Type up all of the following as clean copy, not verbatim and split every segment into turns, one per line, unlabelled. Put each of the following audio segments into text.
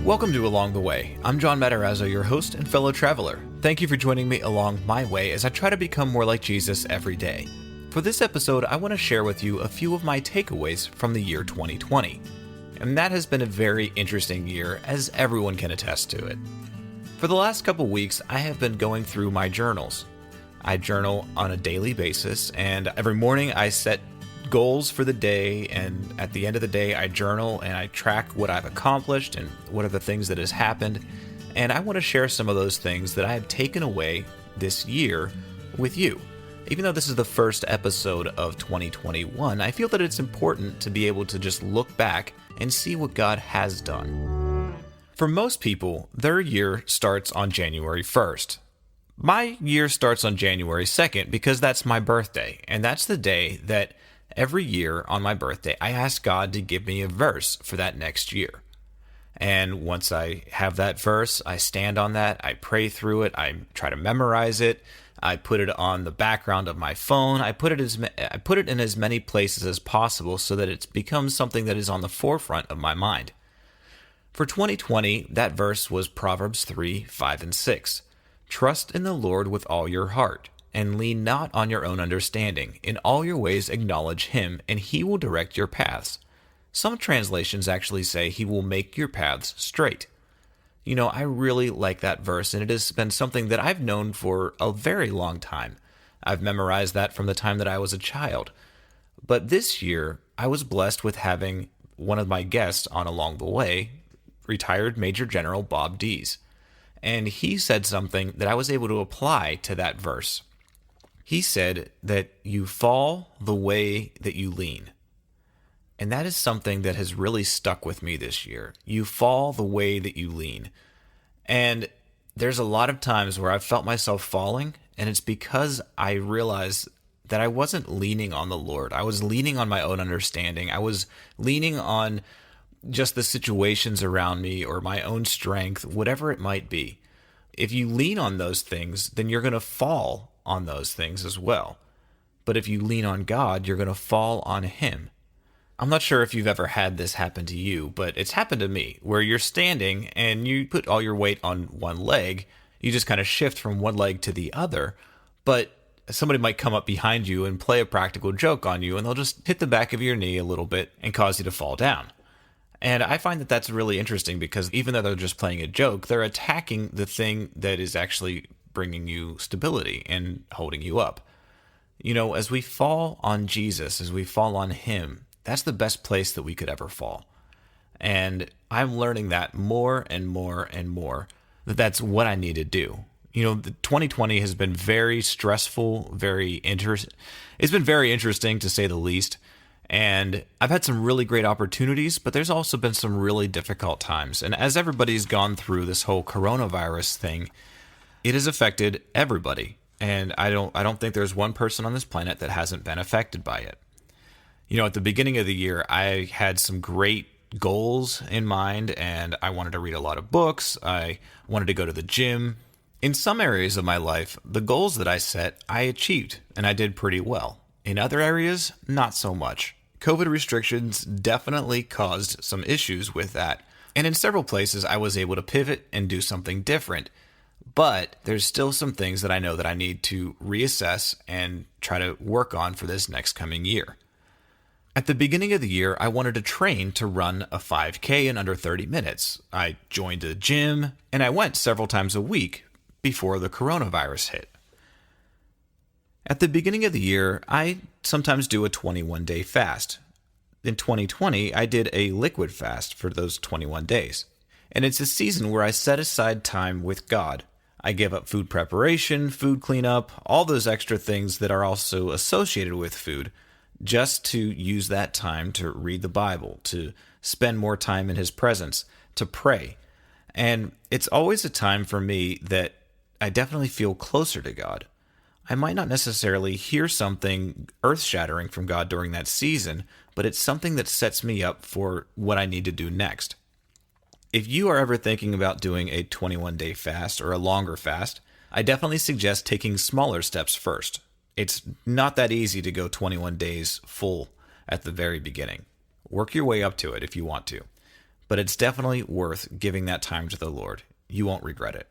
Welcome to Along the Way. I'm John Matarazzo, your host and fellow traveler. Thank you for joining me along my way as I try to become more like Jesus every day. For this episode, I want to share with you a few of my takeaways from the year 2020. And that has been a very interesting year, as everyone can attest to it. For the last couple weeks, I have been going through my journals. I journal on a daily basis, and every morning I set goals for the day, and at the end of the day I journal and I track what I've accomplished and what are the things that has happened. And I want to share some of those things that I have taken away this year with you. Even though this is the first episode of 2021, I feel that it's important to be able to just look back and see what God has done. For most people, their year starts on January 1st. My year starts on January 2nd because that's my birthday, and that's the day that every year on my birthday, I ask God to give me a verse for that next year. And once I have that verse, I stand on that, I pray through it, I try to memorize it, I put it on the background of my phone, I put it in as many places as possible so that it becomes something that is on the forefront of my mind. For 2020, that verse was Proverbs 3, 5, and 6. Trust in the Lord with all your heart, and lean not on your own understanding. In all your ways acknowledge him, and he will direct your paths. Some translations actually say he will make your paths straight. You know, I really like that verse, and it has been something that I've known for a very long time. I've memorized that from the time that I was a child. But this year, I was blessed with having one of my guests on Along the Way, retired Major General Bob Dees. And he said something that I was able to apply to that verse. He said that you fall the way that you lean. And that is something that has really stuck with me this year. You fall the way that you lean. And there's a lot of times where I've felt myself falling, and it's because I realized that I wasn't leaning on the Lord. I was leaning on my own understanding. I was leaning on just the situations around me or my own strength, whatever it might be. If you lean on those things, then you're going to fall on those things as well. But if you lean on God, you're going to fall on him. I'm not sure if you've ever had this happen to you, but it's happened to me, where you're standing and you put all your weight on one leg. You just kind of shift from one leg to the other, but somebody might come up behind you and play a practical joke on you, and they'll just hit the back of your knee a little bit and cause you to fall down. And I find that that's really interesting because even though they're just playing a joke, they're attacking the thing that is actually bringing you stability and holding you up. You know, as we fall on Jesus, as we fall on him, that's the best place that we could ever fall. And I'm learning that more and more and more, that that's what I need to do. You know, the 2020 has been very stressful, it's been very interesting to say the least. And I've had some really great opportunities, but there's also been some really difficult times. And as everybody's gone through this whole coronavirus thing, it has affected everybody. And I don't think there's one person on this planet that hasn't been affected by it. You know, at the beginning of the year, I had some great goals in mind, and I wanted to read a lot of books. I wanted to go to the gym. In some areas of my life, the goals that I set, I achieved, and I did pretty well. In other areas, not so much. COVID restrictions definitely caused some issues with that. And in several places, I was able to pivot and do something different. But there's still some things that I know that I need to reassess and try to work on for this next coming year. At the beginning of the year, I wanted to train to run a 5K in under 30 minutes. I joined a gym, and I went several times a week before the coronavirus hit. At the beginning of the year, I sometimes do a 21-day fast. In 2020, I did a liquid fast for those 21 days. And it's a season where I set aside time with God. I give up food preparation, food cleanup, all those extra things that are also associated with food, just to use that time to read the Bible, to spend more time in his presence, to pray. And it's always a time for me that I definitely feel closer to God. I might not necessarily hear something earth-shattering from God during that season, but it's something that sets me up for what I need to do next. If you are ever thinking about doing a 21-day fast or a longer fast, I definitely suggest taking smaller steps first. It's not that easy to go 21 days full at the very beginning. Work your way up to it if you want to. but it's definitely worth giving that time to the Lord. You won't regret it.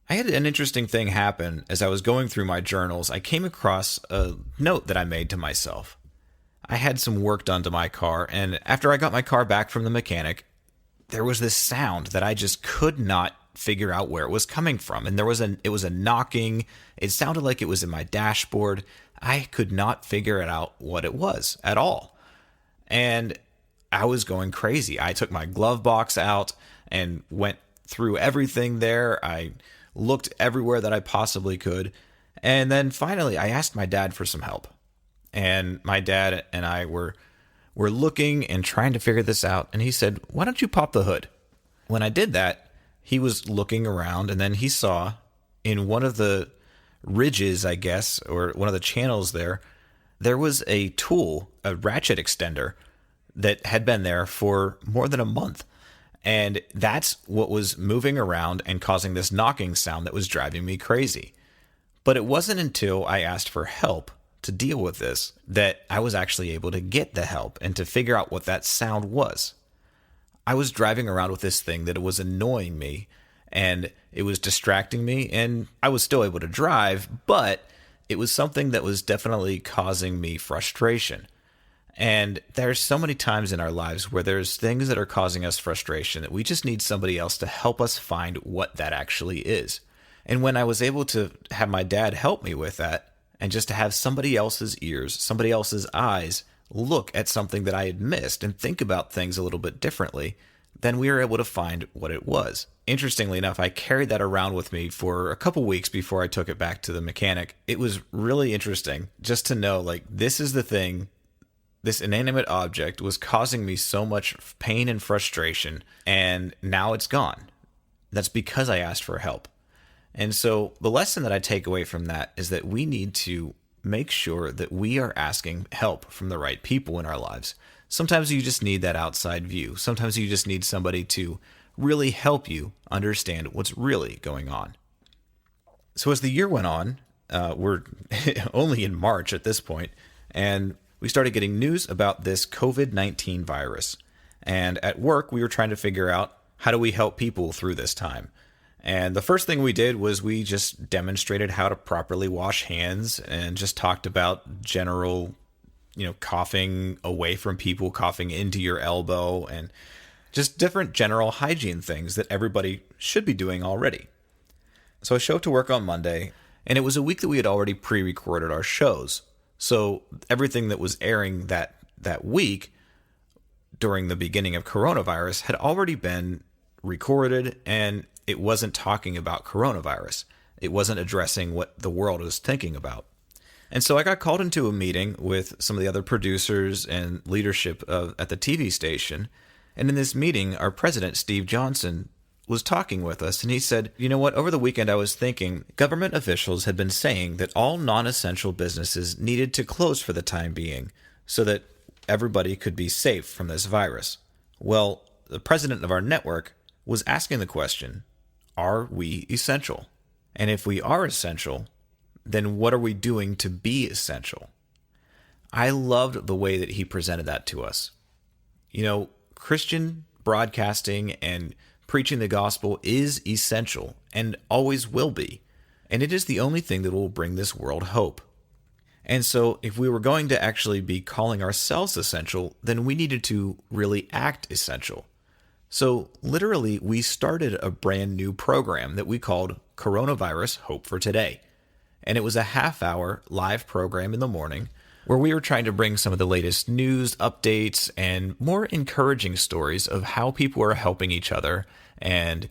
I had an interesting thing happen as I was going through my journals. I came across a note that I made to myself. I had some work done to my car, and after I got my car back from the mechanic, there was this sound that I just could not figure out where it was coming from. And it was a knocking. It sounded like it was in my dashboard. I could not figure it out what it was at all. And I was going crazy. I took my glove box out and went through everything there. I looked everywhere that I possibly could. And then finally, I asked my dad for some help. And my dad and I were looking and trying to figure this out. And he said, "Why don't you pop the hood?" When I did that, he was looking around, and then he saw in one of the ridges, I guess, or one of the channels there was a tool, a ratchet extender, that had been there for more than a month. And that's what was moving around and causing this knocking sound that was driving me crazy. But it wasn't until I asked for help to deal with this that I was actually able to get the help and to figure out what that sound was. I was driving around with this thing that it was annoying me and it was distracting me, and I was still able to drive, but it was something that was definitely causing me frustration. And there's so many times in our lives where there's things that are causing us frustration that we just need somebody else to help us find what that actually is. And when I was able to have my dad help me with that, and just to have somebody else's ears, somebody else's eyes look at something that I had missed and think about things a little bit differently, then we were able to find what it was. Interestingly enough, I carried that around with me for a couple weeks before I took it back to the mechanic. It was really interesting just to know, like, this is the thing. This inanimate object was causing me so much pain and frustration, and now it's gone. That's because I asked for help. And so the lesson that I take away from that is that we need to make sure that we are asking help from the right people in our lives. Sometimes you just need that outside view. Sometimes you just need somebody to really help you understand what's really going on. So as the year went on, we're only in March at this point, and we started getting news about this COVID-19 virus. And at work, we were trying to figure out, how do we help people through this time? And the first thing we did was we just demonstrated how to properly wash hands and just talked about general, coughing away from people, coughing into your elbow, and just different general hygiene things that everybody should be doing already. So I showed up to work on Monday, and it was a week that we had already pre-recorded our shows. So everything that was airing that week during the beginning of coronavirus had already been recorded, and it wasn't talking about coronavirus. It wasn't addressing what the world was thinking about. And so I got called into a meeting with some of the other producers and leadership at the TV station. And in this meeting, our president, Steve Johnson, was talking with us, and he said, "You know what, over the weekend I was thinking government officials had been saying that all non-essential businesses needed to close for the time being so that everybody could be safe from this virus." Well, the president of our network was asking the question, are we essential? And if we are essential, then what are we doing to be essential? I loved the way that he presented that to us. Christian broadcasting and preaching the gospel is essential and always will be. And it is the only thing that will bring this world hope. And so if we were going to actually be calling ourselves essential, then we needed to really act essential. So literally, we started a brand new program that we called Coronavirus Hope for Today. And it was a half-hour live program in the morning where we were trying to bring some of the latest news, updates, and more encouraging stories of how people are helping each other and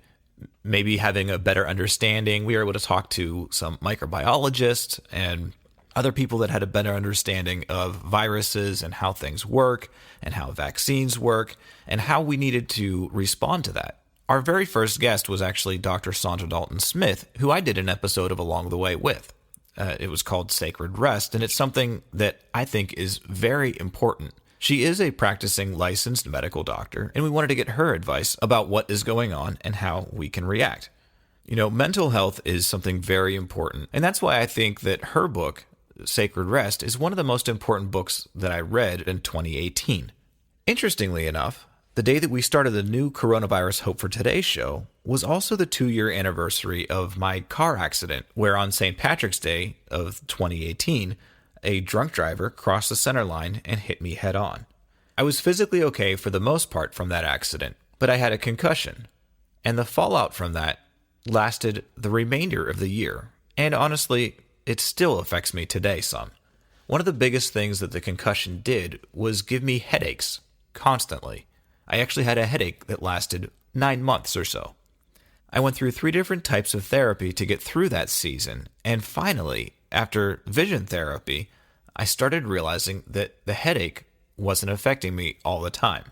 maybe having a better understanding. We were able to talk to some microbiologists and other people that had a better understanding of viruses and how things work and how vaccines work and how we needed to respond to that. Our very first guest was actually Dr. Sandra Dalton Smith, who I did an episode of Along the Way with. It was called Sacred Rest, and it's something that I think is very important. She is a practicing licensed medical doctor, and we wanted to get her advice about what is going on and how we can react. Mental health is something very important, and that's why I think that her book, Sacred Rest, is one of the most important books that I read in 2018. Interestingly enough, The day that we started the new Coronavirus Hope for Today show was also the 2-year anniversary of my car accident, where on St. Patrick's Day of 2018, a drunk driver crossed the center line and hit me head on. I was physically okay for the most part from that accident, but I had a concussion, and the fallout from that lasted the remainder of the year, and honestly, it still affects me today some. One of the biggest things that the concussion did was give me headaches constantly. I actually had a headache that lasted 9 months or so. I went through 3 different types of therapy to get through that season, and finally, after vision therapy, I started realizing that the headache wasn't affecting me all the time.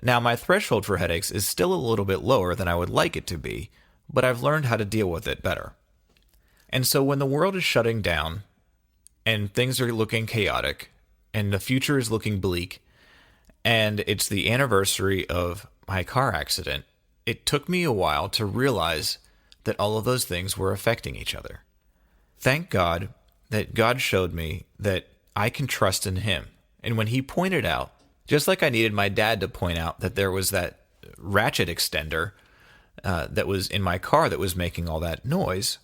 Now, my threshold for headaches is still a little bit lower than I would like it to be, but I've learned how to deal with it better. And so when the world is shutting down, and things are looking chaotic, and the future is looking bleak, and it's the anniversary of my car accident, it took me a while to realize that all of those things were affecting each other. Thank God that God showed me that I can trust in Him. And when He pointed out, just like I needed my dad to point out that there was that ratchet extender that was in my car that was making all that noise,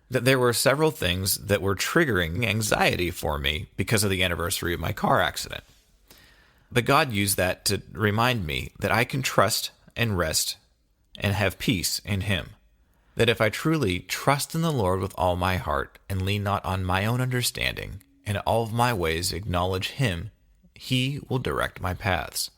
that there were several things that were triggering anxiety for me because of the anniversary of my car accident. But God used that to remind me that I can trust and rest and have peace in Him. That if I truly trust in the Lord with all my heart and lean not on my own understanding, and in all of my ways acknowledge Him, He will direct my paths.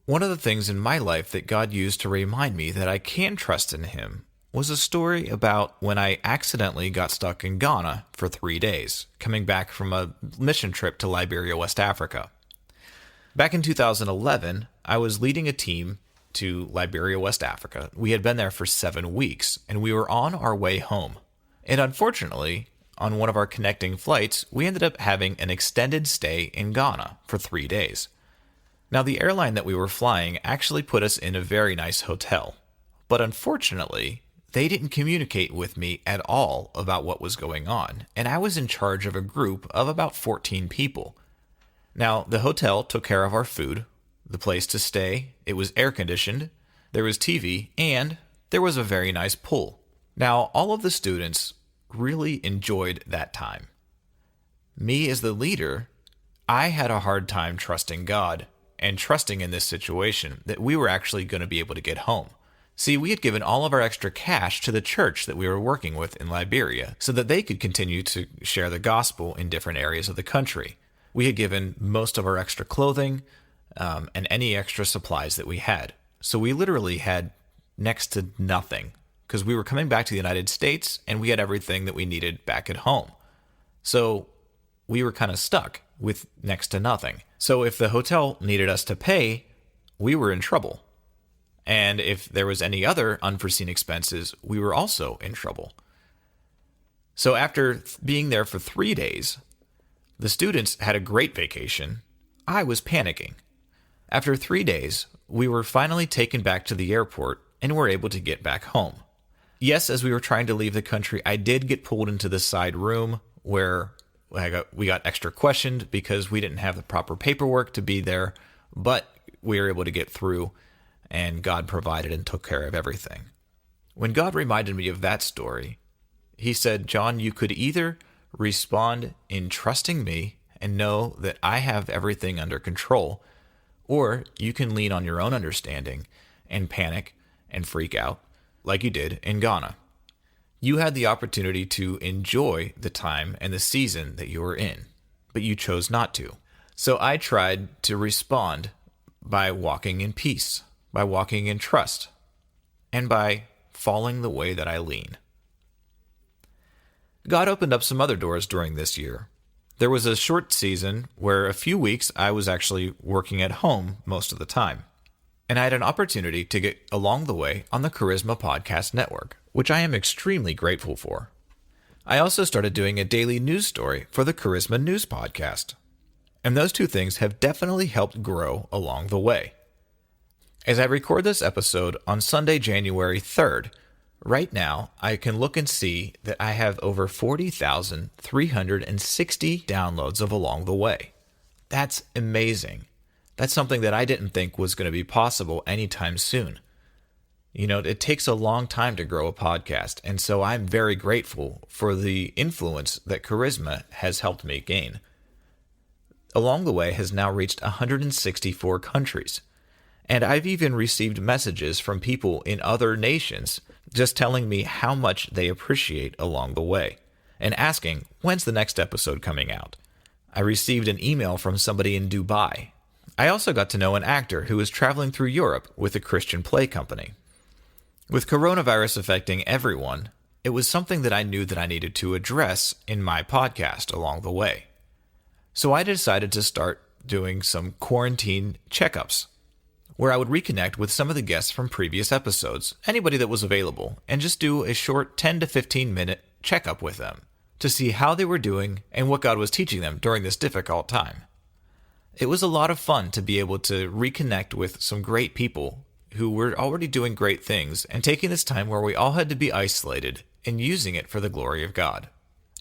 One of the things in my life that God used to remind me that I can trust in Him was a story about when I accidentally got stuck in Ghana for 3 days, coming back from a mission trip to Liberia, West Africa. Back in 2011, I was leading a team to Liberia, West Africa. We had been there for 7 weeks, and we were on our way home. And unfortunately, on one of our connecting flights, we ended up having an extended stay in Ghana for 3 days. Now, the airline that we were flying actually put us in a very nice hotel, but unfortunately, they didn't communicate with me at all about what was going on, and I was in charge of a group of about 14 people. Now, the hotel took care of our food, the place to stay, it was air-conditioned, there was TV, and there was a very nice pool. Now, all of the students really enjoyed that time. Me as the leader, I had a hard time trusting God and trusting in this situation that we were actually going to be able to get home. See, we had given all of our extra cash to the church that we were working with in Liberia so that they could continue to share the gospel in different areas of the country. We had given most of our extra clothing and any extra supplies that we had. So we literally had next to nothing because we were coming back to the United States and we had everything that we needed back at home. So we were kind of stuck with next to nothing. So if the hotel needed us to pay, we were in trouble. And if there was any other unforeseen expenses, we were also in trouble. So after being there for 3 days, the students had a great vacation. I was panicking. After 3 days, we were finally taken back to the airport and were able to get back home. Yes, as we were trying to leave the country, I did get pulled into the side room where we got extra questioned because we didn't have the proper paperwork to be there, but we were able to get through. And God provided and took care of everything. When God reminded me of that story, He said, John, you could either respond in trusting me and know that I have everything under control, or you can lean on your own understanding and panic and freak out like you did in Ghana. You had the opportunity to enjoy the time and the season that you were in, but you chose not to. So I tried to respond by walking in peace, by walking in trust, and by falling the way that I lean. God opened up some other doors during this year. There was a short season where a few weeks I was actually working at home most of the time. And I had an opportunity to get along the way on the Charisma Podcast Network, which I am extremely grateful for. I also started doing a daily news story for the Charisma News Podcast. And those two things have definitely helped grow along the way. As I record this episode on Sunday, January 3rd, right now I can look and see that I have over 40,360 downloads of Along the Way. That's amazing. That's something that I didn't think was going to be possible anytime soon. It takes a long time to grow a podcast, and so I'm very grateful for the influence that Charisma has helped me gain. Along the Way has now reached 164 countries, and I've even received messages from people in other nations just telling me how much they appreciate Along the Way, and asking, when's the next episode coming out? I received an email from somebody in Dubai. I also got to know an actor who was traveling through Europe with a Christian play company. With coronavirus affecting everyone, it was something that I knew that I needed to address in my podcast Along the Way. So I decided to start doing some quarantine checkups, where I would reconnect with some of the guests from previous episodes, anybody that was available, and just do a short 10 to 15 minute checkup with them to see how they were doing and what God was teaching them during this difficult time. It was a lot of fun to be able to reconnect with some great people who were already doing great things and taking this time where we all had to be isolated and using it for the glory of God.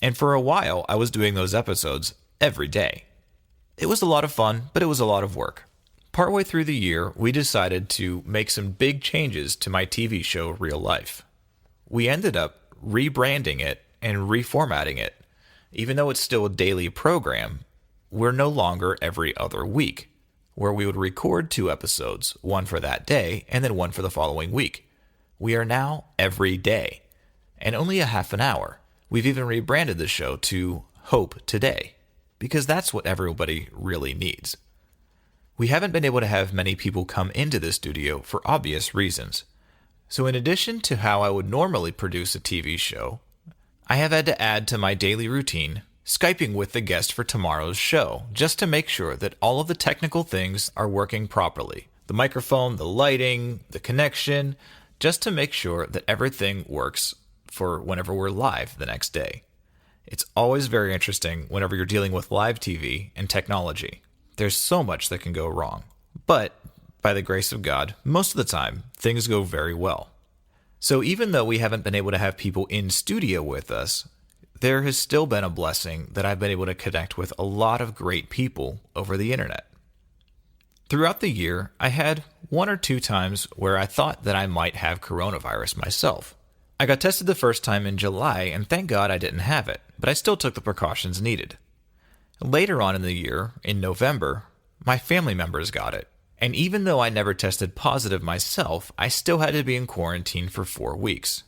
And for a while, I was doing those episodes every day. It was a lot of fun, but it was a lot of work. Partway through the year, we decided to make some big changes to my TV show, Real Life. We ended up rebranding it and reformatting it. Even though it's still a daily program, we're no longer every other week, where we would record 2 episodes, one for that day and then one for the following week. We are now every day, and only a half an hour. We've even rebranded the show to Hope Today, because that's what everybody really needs. We haven't been able to have many people come into the studio for obvious reasons. So in addition to how I would normally produce a TV show, I have had to add to my daily routine Skyping with the guest for tomorrow's show, just to make sure that all of the technical things are working properly. The microphone, the lighting, the connection, just to make sure that everything works for whenever we're live the next day. It's always very interesting whenever you're dealing with live TV and technology. There's so much that can go wrong. But by the grace of God, most of the time, things go very well. So even though we haven't been able to have people in studio with us, there has still been a blessing that I've been able to connect with a lot of great people over the internet. Throughout the year, I had 1 or 2 times where I thought that I might have coronavirus myself. I got tested the first time in July, and thank God I didn't have it, but I still took the precautions needed. Later on in the year, in November, my family members got it, and even though I never tested positive myself, I still had to be in quarantine for 4 weeks.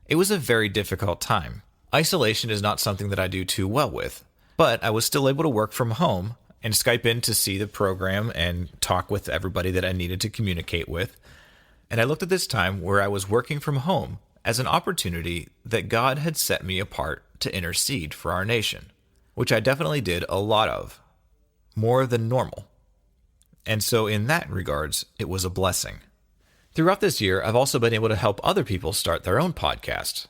It was a very difficult time. Isolation is not something that I do too well with, but I was still able to work from home and Skype in to see the program and talk with everybody that I needed to communicate with. And I looked at this time where I was working from home as an opportunity that God had set me apart to intercede for our nation, which I definitely did a lot of, more than normal. And so in that regards, it was a blessing. Throughout this year, I've also been able to help other people start their own podcasts.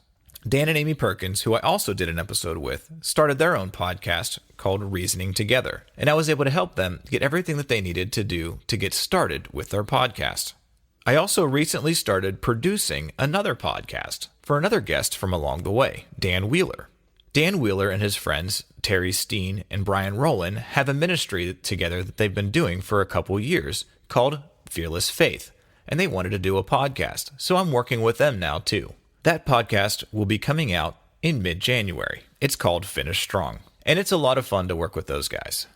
Dan and Amy Perkins, who I also did an episode with, started their own podcast called Reasoning Together, and I was able to help them get everything that they needed to do to get started with their podcast. I also recently started producing another podcast for another guest from Along the Way, Dan Wheeler. Dan Wheeler and his friends, Terry Steen and Brian Rowland, have a ministry together that they've been doing for a couple years called Fearless Faith, and they wanted to do a podcast, so I'm working with them now too. That podcast will be coming out in mid-January. It's called Finish Strong, and it's a lot of fun to work with those guys.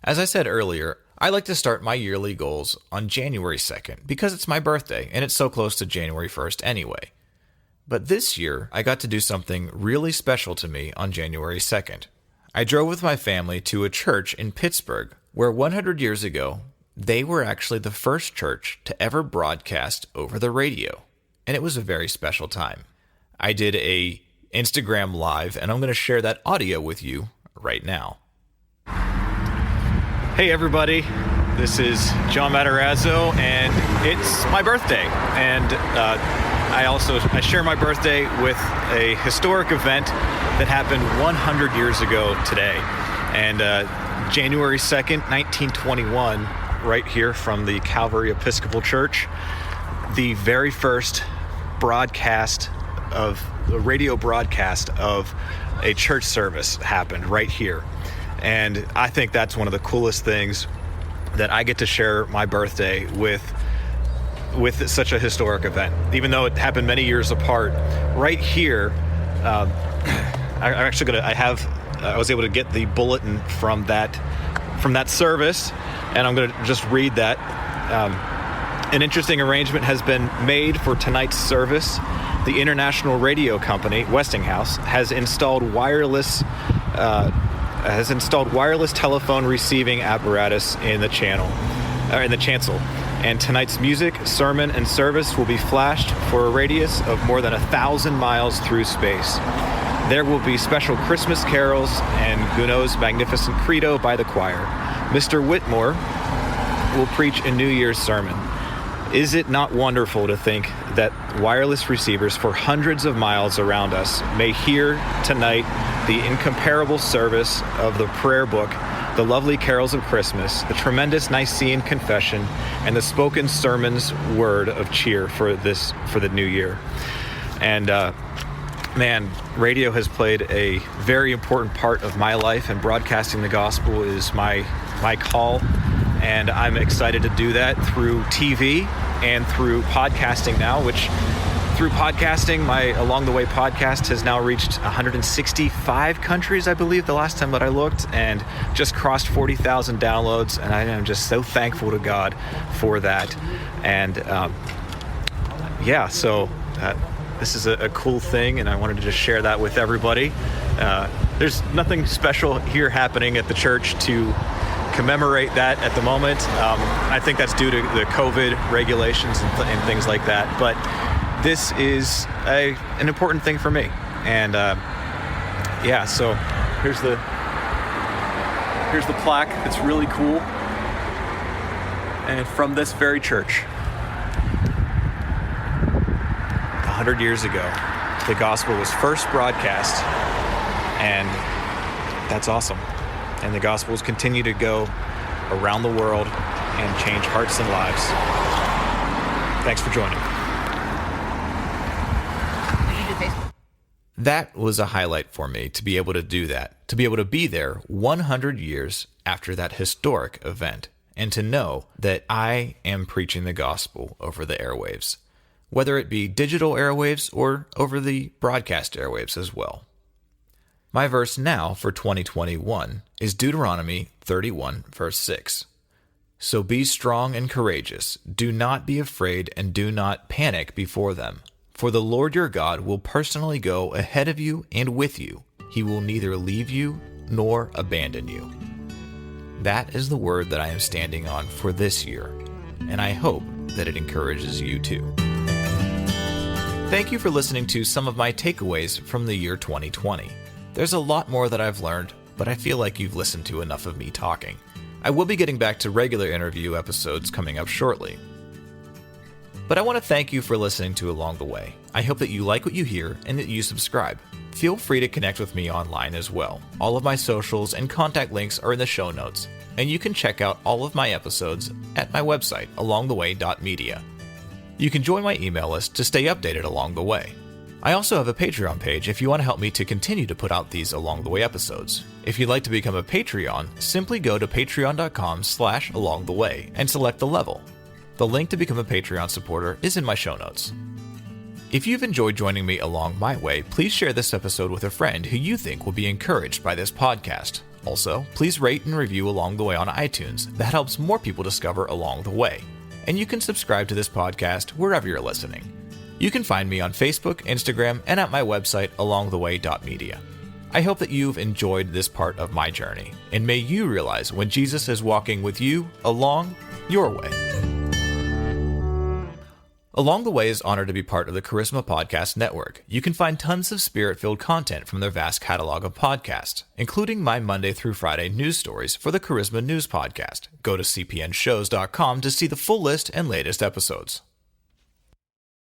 As I said earlier, I like to start my yearly goals on January 2nd because it's my birthday, and it's so close to January 1st anyway. But this year, I got to do something really special to me on January 2nd. I drove with my family to a church in Pittsburgh where 100 years ago, they were actually the first church to ever broadcast over the radio. And it was a very special time. I did a Instagram Live, and I'm going to share that audio with you right now. Hey everybody, this is John Matarazzo, and it's my birthday. And I share my birthday with a historic event that happened 100 years ago today. And January 2nd, 1921, right here from the Calvary Episcopal Church, the very first radio broadcast of a church service happened right here. And I think that's one of the coolest things that I get to share my birthday with such a historic event, even though it happened many years apart. Right here, I was able to get the bulletin from that service, and I'm going to just read that. An interesting arrangement has been made for tonight's service. The International Radio Company, Westinghouse, has installed wireless telephone receiving apparatus in the chancel. And tonight's music, sermon, and service will be flashed for a radius of more than 1,000 miles through space. There will be special Christmas carols and Gounod's magnificent credo by the choir. Mr. Whitmore will preach a New Year's sermon. Is it not wonderful to think that wireless receivers for hundreds of miles around us may hear tonight the incomparable service of the prayer book, the lovely carols of Christmas, the tremendous Nicene Confession, and the spoken sermon's word of cheer for the new year. And man, radio has played a very important part of my life, and broadcasting the gospel is my call. And I'm excited to do that through TV and through podcasting now, which through podcasting, my Along the Way podcast has now reached 165 countries, I believe, the last time that I looked, and just crossed 40,000 downloads. And I am just so thankful to God for that. And so this is a cool thing, and I wanted to just share that with everybody. There's nothing special here happening at the church to commemorate that at the moment. I think that's due to the COVID regulations and things like that. But this is an important thing for me. And so here's the plaque. It's really cool. And from this very church, 100 years ago, the gospel was first broadcast, and that's awesome. And the gospels continue to go around the world and change hearts and lives. Thanks for joining. That was a highlight for me to be able to do that, to be able to be there 100 years after that historic event, and to know that I am preaching the gospel over the airwaves, whether it be digital airwaves or over the broadcast airwaves as well. My verse now for 2021 is Deuteronomy 31, verse 6. So be strong and courageous. Do not be afraid and do not panic before them. For the Lord your God will personally go ahead of you and with you. He will neither leave you nor abandon you. That is the word that I am standing on for this year, and I hope that it encourages you too. Thank you for listening to some of my takeaways from the year 2020. There's a lot more that I've learned, but I feel like you've listened to enough of me talking. I will be getting back to regular interview episodes coming up shortly. But I want to thank you for listening to Along the Way. I hope that you like what you hear and that you subscribe. Feel free to connect with me online as well. All of my socials and contact links are in the show notes, and you can check out all of my episodes at my website, alongtheway.media. You can join my email list to stay updated along the way. I also have a Patreon page if you want to help me to continue to put out these Along the Way episodes. If you'd like to become a Patreon, simply go to patreon.com/alongtheway and select the level. The link to become a Patreon supporter is in my show notes. If you've enjoyed joining me along my way, please share this episode with a friend who you think will be encouraged by this podcast. Also, please rate and review Along the Way on iTunes. That helps more people discover Along the Way. And you can subscribe to this podcast wherever you're listening. You can find me on Facebook, Instagram, and at my website, alongtheway.media. I hope that you've enjoyed this part of my journey, and may you realize when Jesus is walking with you along your way. Along the Way is honored to be part of the Charisma Podcast Network. You can find tons of spirit-filled content from their vast catalog of podcasts, including my Monday through Friday news stories for the Charisma News Podcast. Go to cpnshows.com to see the full list and latest episodes.